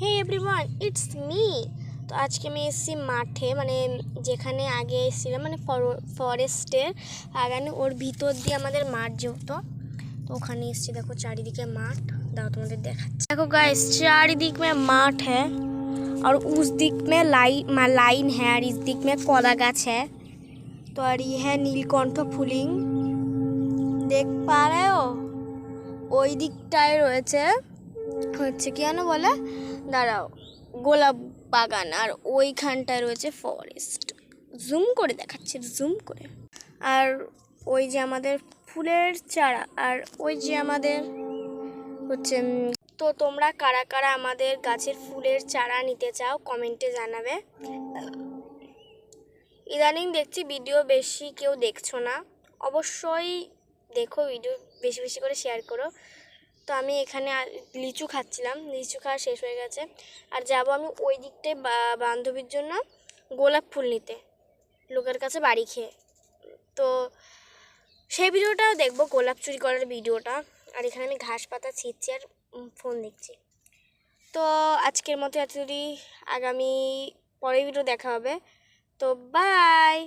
Hey everyone, it's me. তো আজকে আমি এসেছি মাঠে, মানে যেখানে আগে এসেছিলাম, মানে ফরেস্টের আগানে ওর ভিতর দিয়ে আমাদের মাঠ যেহেতু, তো ওখানে এসেছি। দেখো চারিদিকে মাঠ, দাও তোমাদের দেখাচ্ছি। देखो गाइस, चारिदिक में माठ है और उस दिक में लाइन है और इस दिक में कला गाछ है। तो और ये है नीलकंठ फुलिंग, देख पा रहे हो? ওই দিকটায় রয়েছে হচ্ছে কি যেন বলে, দাঁড়াও, গোলাপ বাগান, আর ওইখানটায় রয়েছে ফরেস্ট। জুম করে দেখাচ্ছে, জুম করে। আর ওই যে আমাদের ফুলের চারা, আর ওই যে আমাদের হচ্ছে। তো তোমরা কারা কারা আমাদের গাছের ফুলের চারা নিতে চাও কমেন্টে জানাবে। ইদানিং দেখছি ভিডিও বেশি কেউ দেখছো না, অবশ্যই দেখো, ভিডিও বেশি বেশি করে শেয়ার করো। তো আমি এখানে লিচু খাচ্ছিলাম, লিচু খাওয়া শেষ হয়ে গেছে, আর যাব আমি ওই দিকটায় বান্ধবীর জন্য গোলাপ ফুল নিতে, লোকের কাছে বাড়ি খেয়ে। তো সেই ভিডিওটাও দেখবো, গোলাপ চুরি করার ভিডিওটা। আর এখানে আমি ঘাস পাতা ছিঁড়ছি আর ফোন দেখছি। তো আজকের মতো এতদূরই, আগামী পরের ভিডিও দেখা হবে। তো বাই।